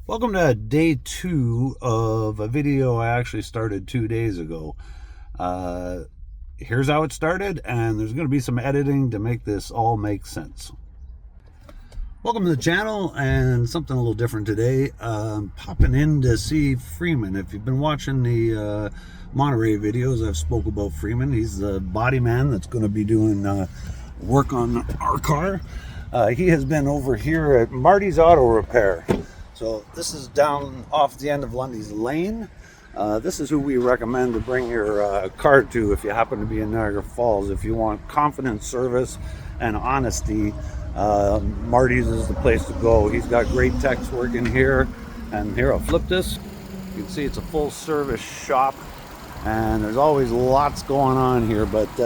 Welcome to day 2 of a video I actually started 2 days ago. Here's how it started, and there's going to be some editing to make this all make sense. Welcome to the channel, and something a little different today. Popping in to see Freeman. If you've been watching the Monterey videos, I've spoke about Freeman. He's the body man that's going to be doing work on our car. He has been over here at Marty's Auto Repair. So this is down off the end of Lundy's Lane. This is who we recommend to bring your car to if you happen to be in Niagara Falls. If you want confident service and honesty, Marty's is the place to go. He's got great techs working here. And here, I'll flip this. You can see it's a full service shop. And there's always lots going on here. But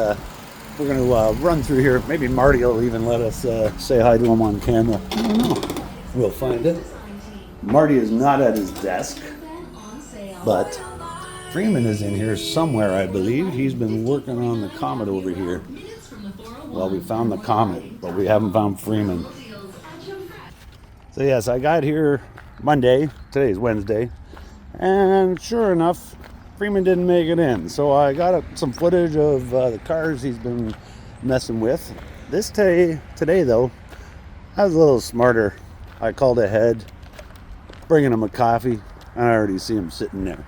we're going to run through here. Maybe Marty will even let us say hi to him on camera. I don't know. We'll find it. Marty is not at his desk, but Freeman is in here somewhere, I believe. He's been working on the Comet over here. Well, we found the Comet, but we haven't found Freeman. So yes, I got here Monday. Today's Wednesday. And sure enough, Freeman didn't make it in. So I got some footage of the cars he's been messing with. Today though, I was a little smarter. I called ahead, bringing him a coffee, and I already see him sitting there.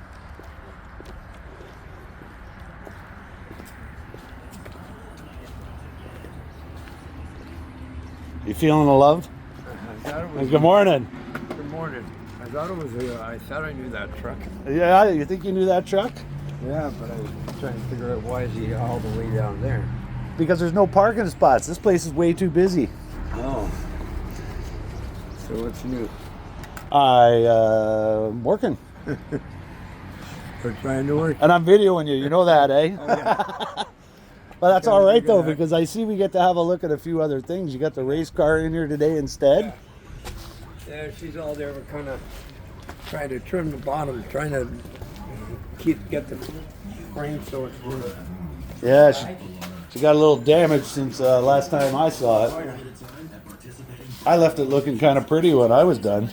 You feeling the love? Good morning. Good morning. I thought I knew that truck. Yeah, you think you knew that truck? Yeah, but I was trying to figure out why is he all the way down there? Because there's no parking spots. This place is way too busy. Oh. So what's new? I'm working. We're trying to work. And I'm videoing you. You know that, eh? Oh, yeah. But that's all right, though, because I see we get to have a look at a few other things. You got the race car in here today instead. Yeah, she's all there. We're kind of trying to trim the bottom, trying to get the frame so it's worth. Yeah, she got a little damage since last time I saw it. I left it looking kind of pretty when I was done.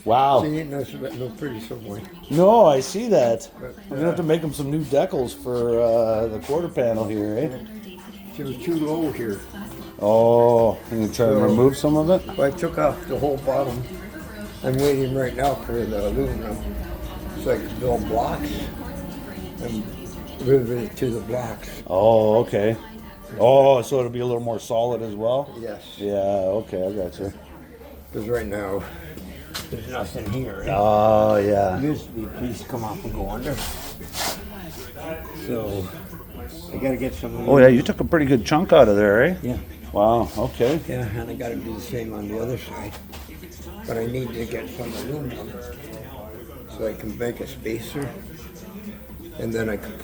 Wow. She ain't no pretty somewhere. No, I see that. We're going to have to make them some new decals for the quarter panel here, eh? She was too low here. Oh, you try to remove some of it? I took off the whole bottom. I'm waiting right now for the aluminum. So I can build blocks and rivet it to the blocks. Oh, okay. Oh, so it'll be a little more solid as well? Yes. Yeah, okay, I got you. Because right now, there's nothing here. Oh, yeah. It used to be a piece come off and go under. So, I gotta get some. Oh, yeah, you took a pretty good chunk out of there, eh? Yeah. Wow, okay. Yeah, and I gotta do the same on the other side. But I need to get some aluminum so I can make a spacer. And then I can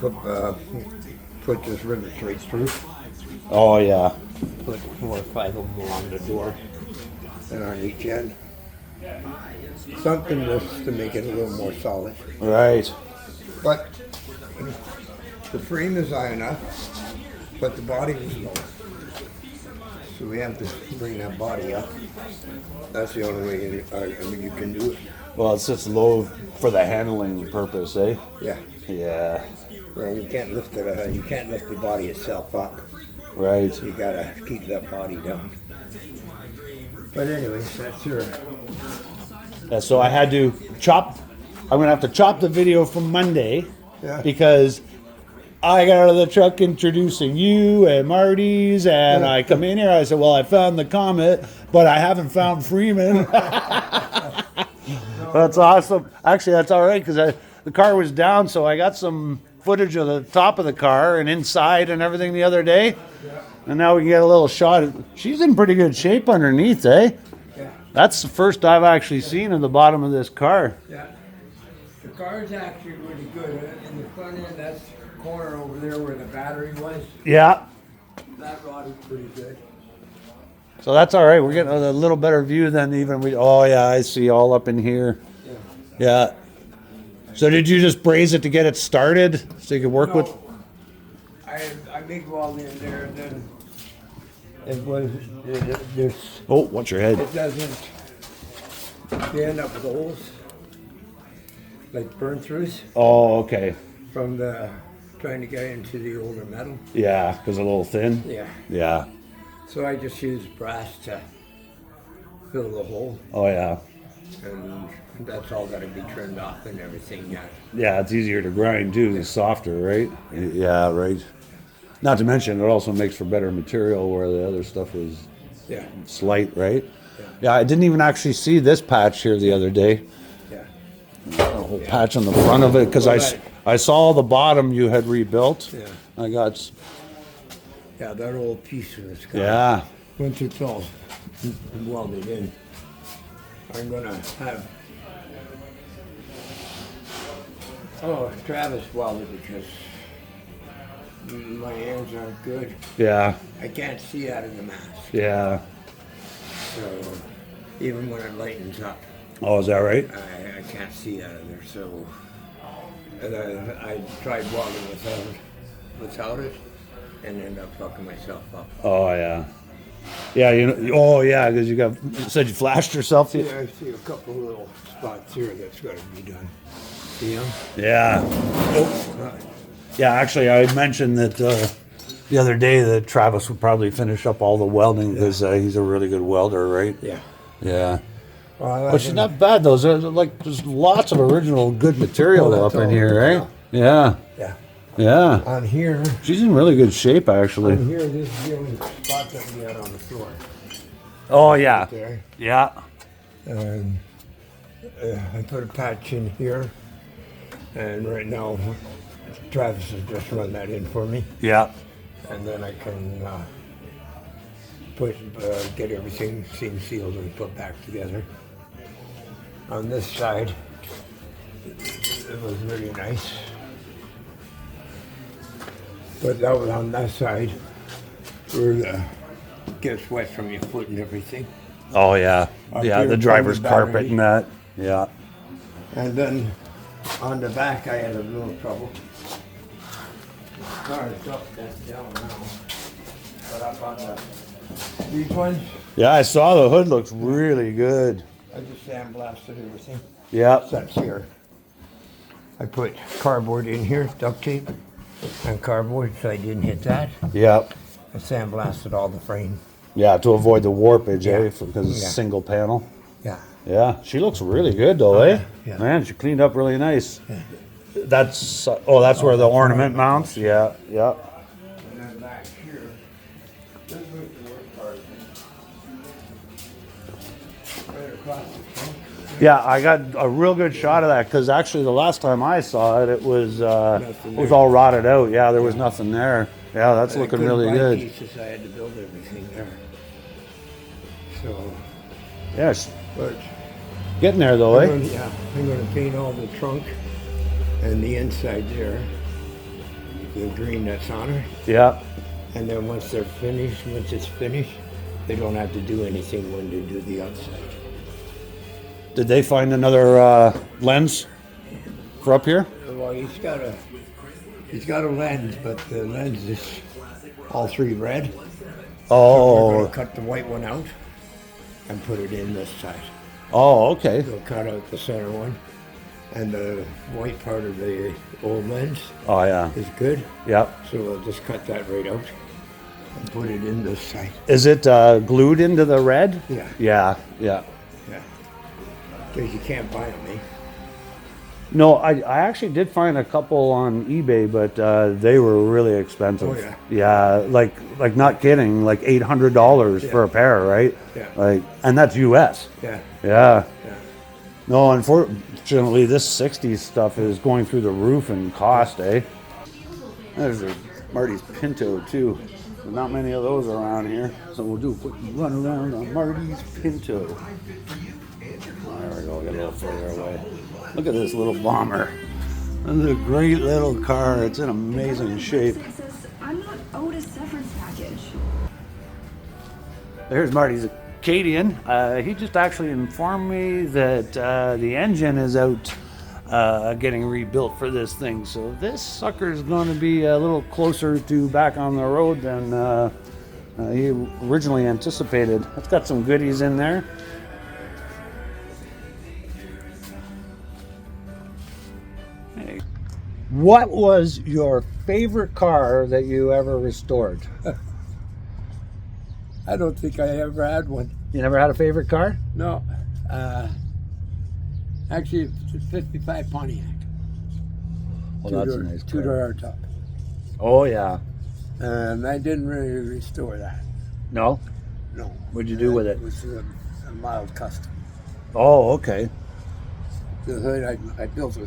put this rivet straight through. Oh, yeah. Put 4 or 5 of them along the door and on each end. Something just to make it a little more solid. Right. But the frame is high enough, but the body was low. So we have to bring that body up. That's the only way you can do it. Well, it's just low for the handling purpose, eh? Yeah. Yeah. Well, you can't lift it. You can't lift the body itself up. Right. You gotta keep that body down. But anyways, that's her. Yeah, so I had to I'm going to have to chop the video from Monday. Yeah. Because I got out of the truck introducing you and Marty's, and I come in here, I said, well, I found the Comet, but I haven't found Freeman. That's awesome. Actually, that's all right, because the car was down, so I got some footage of the top of the car and inside and everything the other day. And now we can get a little shot. She's in pretty good shape underneath, eh? Yeah. That's the first I've actually seen of the bottom of this car. Yeah. The car is actually really good. In the front end, that's the corner over there where the battery was. Yeah. That rod is pretty good. So that's all right. We're getting a little better view than even we. Oh yeah, I see all up in here. Yeah. Yeah. So did you just braze it to get it started so you could work with? I MIG welded in there, and then it was there's Oh, watch your head. it doesn't You end up with holes, like burn-throughs Oh, okay. from the trying to get into the older metal. Yeah, because a little thin. Yeah. Yeah. So I just use brass to fill the hole, Oh, yeah. and that's all got to be trimmed off and everything. Yeah. Yeah, it's easier to grind too. It's softer, right? Yeah, right. Not to mention, it also makes for better material where the other stuff was Yeah. slight, right? Yeah, I didn't even actually see this patch here the other day. Yeah. A whole patch on the front of it because I saw the bottom you had rebuilt. Yeah. I got. Yeah, that old piece of this guy. Yeah. Once it's all welded in, I'm gonna have. Oh, Travis welded because my hands aren't good. Yeah. I can't see out of the mask. Yeah. So even when it lightens up, Oh, is that right? I can't see out of there. So and I tried welding without it, and ended up fucking myself up. Oh, yeah. Yeah, you know. Oh, yeah, because you said you flashed yourself. Yeah, I see a couple little spots here that's got to be done. See them? Yeah. Oh. Yeah, actually, I mentioned that the other day that Travis would probably finish up all the welding because he's a really good welder, right? Yeah. Yeah. Well, But she's not bad, though. There's lots of original good material Oh, up that's in all. here, right? Yeah. Yeah. Yeah. On here, She's in really good shape, actually. this is the only spot that we had on the floor. Oh, yeah. There. Yeah. And I put a patch in here, and right now Travis has just run that in for me, Yeah. and then I can get everything seam sealed and put back together. On this side, it was really nice, but that was on that side where it gets wet from your foot and everything. Oh, yeah. Up Yeah, here the from driver's the carpet battery. and that. Yeah. And then on the back, I had a little trouble. Car's up, that's down now. But up on these ones, Yeah, I saw the hood looks really good. I just sandblasted everything. Yeah. That's here. I put cardboard in here, duct tape, and cardboard so I didn't hit that. Yeah. I sandblasted all the frame. Yeah, to avoid the warpage, Yeah. because it's Yeah. single panel. Yeah. Yeah, she looks really good though, eh? yeah. Man, she cleaned up really nice. That's that's where the ornament mounts. Yeah, yeah. And then back here, this was the worst part. Right across the trunk. Yeah, I got a real good shot of that because actually the last time I saw it, it was all rotted out. Yeah, there was nothing there. Yeah, that's I looking couldn't really buy good. Pieces, I had to build everything there. So, Yes, but getting there though, eh? I'm going to paint all the trunk and the inside there, the green that's on her. Yeah. And then once it's finished, they don't have to do anything when they do the outside. Did they find another lens for up here? Well, he's got a lens, but the lens is all three red. We're Oh, going to cut the white one out and put it in this side. oh, okay. We'll cut out the center one, and the white part of the old lens Oh yeah, is good. yeah. So we'll just cut that right out and put it in this side. Is it glued into the red? Yeah. Yeah, yeah. Yeah. Because you can't buy them, eh? No, I actually did find a couple on eBay, but they were really expensive. Oh, yeah. Yeah, like not kidding, like $800 for a pair, right? Yeah. Like, and that's US. Yeah. Yeah. Yeah. No, unfortunately, this 60s stuff is going through the roof in cost, eh? There's a Marty's Pinto too. Not many of those around here, so we'll do a quick run around on Marty's Pinto. There we go, get a little further away. Look at this little bomber. This is a great little car. It's in amazing shape. I'm not owed a severance package. There's Marty's Acadian. He just actually informed me that the engine is out getting rebuilt for this thing. So this sucker is going to be a little closer to back on the road than he originally anticipated. It's got some goodies in there. What was your favorite car that you ever restored? I don't think I ever had one. You never had a favorite car? No. Actually, it's a 55 Pontiac. Well, that's a nice car. Two-door hardtop. Oh, yeah. And I didn't really restore that. No? No. What'd you do with it? It was a mild custom. Oh, okay. The hood, I built a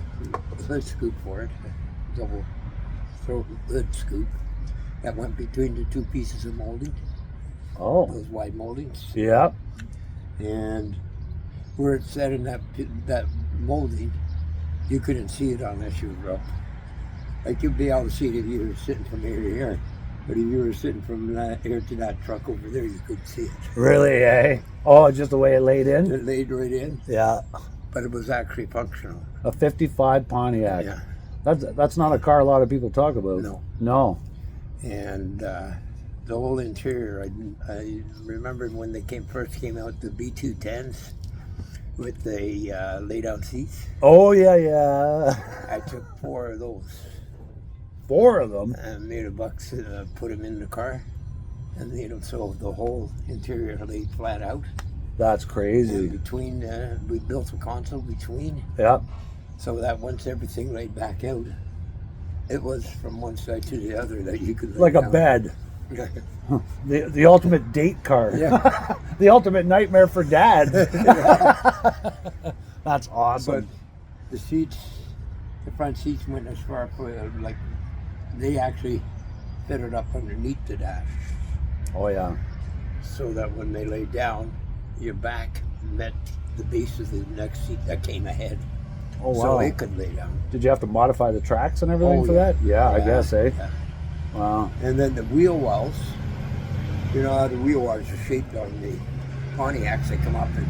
hood scoop for it, a double throat hood scoop that went between the two pieces of molding, Oh. those wide moldings. Yeah. And where it sat in that molding, you couldn't see it unless you were up. Like you'd be able to see it if you were sitting from here to here. But if you were sitting from here to that truck over there, you couldn't see it. Really, eh? Oh, just the way it laid in? It laid right in, Yeah. but it was actually functional. A 55 Pontiac. Yeah. That's not a car a lot of people talk about. No. No. And the whole interior, I remember when they first came out, the B210s with the lay-down seats. Oh, yeah. I took 4 of those 4 of them? and made $1, put them in the car, and made them so the whole interior laid flat out. That's And crazy. between, we built a console between, Yeah. so that once everything laid back out, it was from one side to the other that you could lay Like a down. bed. The ultimate date car. Yeah. The ultimate nightmare for dad. That's awesome. But the seats, the front seats went as far for like they actually fitted up underneath the dash, Oh, yeah. so that when they lay down, your back met the base of the next seat that came ahead, Oh, so wow. it could lay down. Did you have to modify the tracks and everything Oh, for yeah. that? Yeah, I guess, eh? Yeah. Wow. And then the wheel wells, you know how the wheel wells are shaped on the Pontiacs. They come up and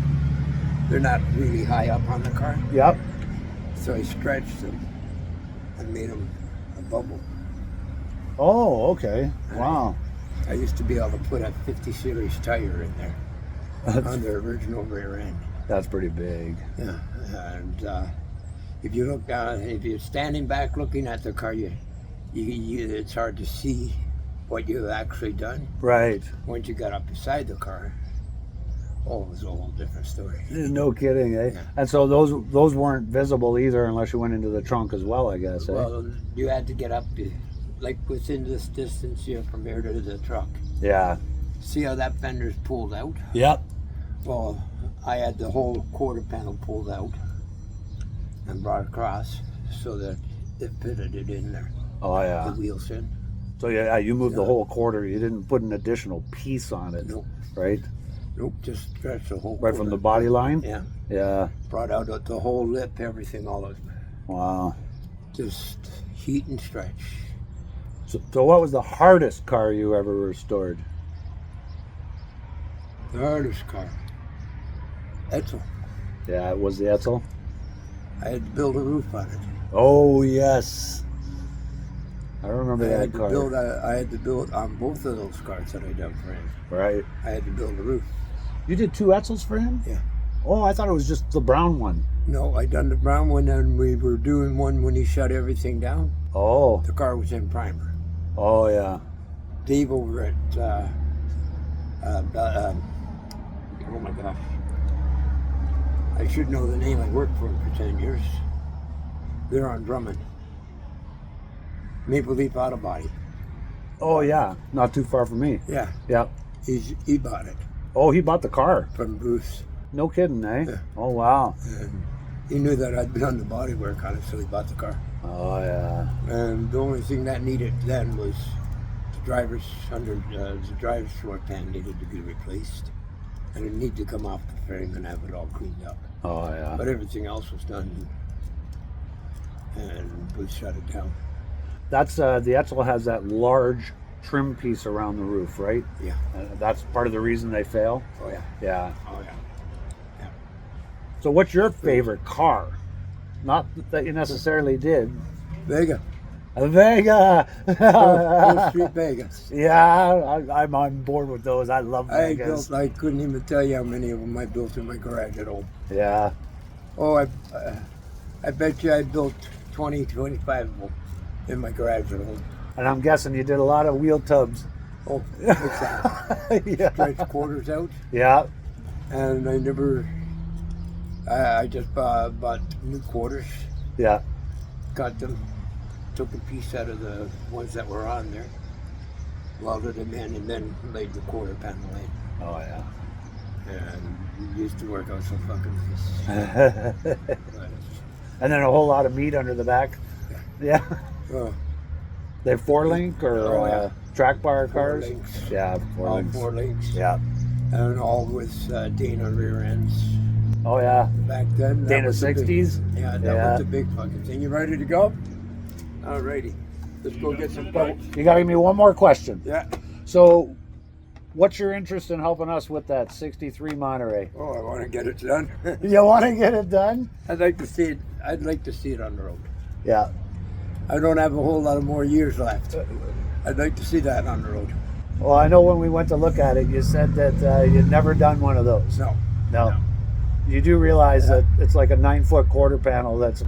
they're not really high up on the car, Yep. so I stretched them and made them a bubble. Oh, okay. Wow. I used to be able to put a 50 series tire in there That's, on the original rear end. that's pretty big. Yeah, and if you look down, if you're standing back looking at the car, it's hard to see what you've actually done. Right. Once you got up beside the car, oh, it was a whole different story. No kidding, eh? Yeah. And so those weren't visible either unless you went into the trunk as well, I guess, eh? Well, you had to get up to, like within this distance here from here to the truck. Yeah. See how that fender's pulled out? Yep. Well, I had the whole quarter panel pulled out and brought across so that it fitted it in there. Oh, yeah. The wheels in. So, yeah, you moved the Yeah. whole quarter. You didn't put an additional piece on it, Nope. right? Nope, just stretched the whole Right from the quarter. body line? Yeah. Yeah. Brought out the whole lip, everything, all of it. Wow. Just heat and stretch. So what was the hardest car you ever restored? The hardest car. Etzel. Yeah, it was the Etzel. I had to build a roof on it. Oh, yes. I remember I that had to car. I had to build on both of those cars that I done for him. Right. I had to build a roof. You did 2 Etzels for him? Yeah. Oh, I thought it was just the brown one. No, I done the brown one, and we were doing one when he shut everything down. Oh. The car was in primer. Oh, yeah. Dave over at, oh my gosh. I should know the name. I worked for him for 10 years. They're on Drummond. Maple Leaf Auto Body. Oh, yeah. Not too far from me. Yeah, Yep. he bought it Oh, he bought the car. from Bruce. No kidding, eh? Yeah. Oh, wow. And he knew that I'd done the body work on it, so he bought the car. Oh, yeah. And the only thing that needed then was the driver's floor pan needed to be replaced, and it needed to come off the frame and have it all cleaned up. Oh, yeah. But everything else was done, and we shut it down. That's, the Etzel has that large trim piece around the roof, right? Yeah. That's part of the reason they fail? Oh yeah. Yeah. Oh yeah. So what's your favorite car? Not that you necessarily did. Vega. A Vega! Full Street Vegas. Yeah, I'm on board with those. I love I Vegas. built. I couldn't even tell you how many of them I built in my garage at home. Yeah. Oh, I bet you I built 20, 25 of them in my garage at home. And I'm guessing you did a lot of wheel tubs. Oh, what's that? Yeah. Stretch quarters out. Yeah. And I never, I just bought new quarters, Yeah. got them, took a piece out of the ones that were on there, welded them in, and then laid the quarter panel in. Oh, yeah. And it used to work out so fucking nice. But, And then a whole lot of meat under the back. Yeah. oh, They're 4-link or Oh, yeah. track bar Four cars? links. Yeah, 4 all links. 4 links. Yeah. And all with Dana rear ends. Oh, yeah. Back then. that Dana was the big- 60s? Yeah, that Yeah. was the big fucking thing. You ready to go? Alrighty. Let's go get some bolts. You got to give me one more question. Yeah. So, what's your interest in helping us with that 63 Monterey? Oh, I want to get it done. You want to get it done? I'd like to see it. I'd like to see it on the road. Yeah. I don't have a whole lot of more years left. I'd like to see that on the road. Well, I know when we went to look at it, you said that you'd never done one of those. No. No. You do realize that it's like a 9-foot quarter panel. That's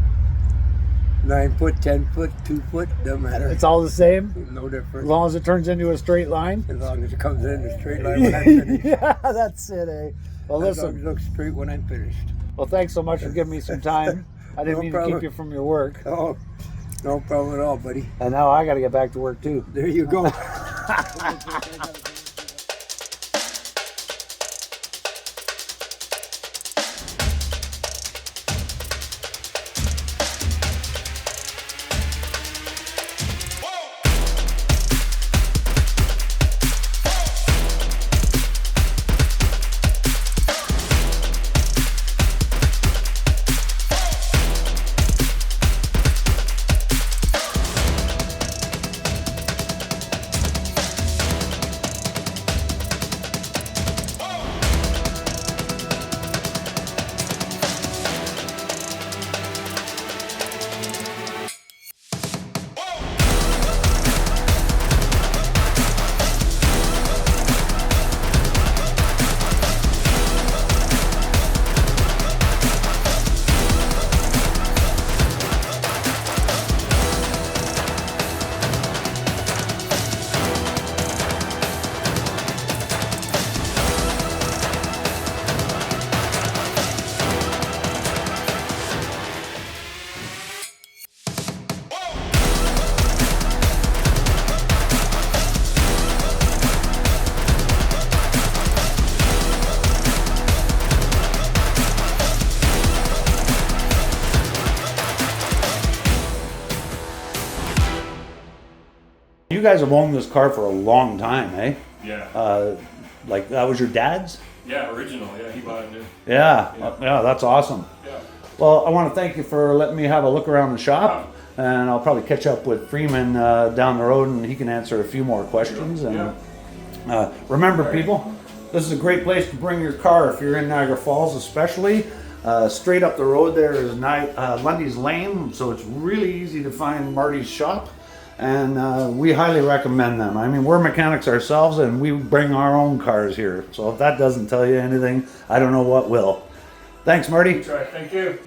9 foot, 10 foot, 2 foot, doesn't matter. it's all the same No as difference. long as it turns into a straight line. As long as it comes in a straight line when I'm finished. Yeah, that's it. Eh? Well, As long as listen. it looks straight when I'm finished. Well, thanks so much for giving me some time. I didn't No mean problem. to keep you from your work, Oh, no problem at all, buddy. and now I got to get back to work too. There you go. You guys have owned this car for a long time, eh? Yeah. Like that was your dad's? Yeah, original. Yeah, he bought it new. Yeah. Yeah, that's awesome. Yeah. Well, I want to thank you for letting me have a look around the shop, and I'll probably catch up with Freeman down the road, and he can answer a few more questions. And remember, people, this is a great place to bring your car if you're in Niagara Falls, especially. Straight up the road there is Lundy's Lane, so it's really easy to find Marty's shop, and we highly recommend them. I mean, we're mechanics ourselves, and we bring our own cars here. So if that doesn't tell you anything, I don't know what will. Thanks, Marty. That's right. Thank you.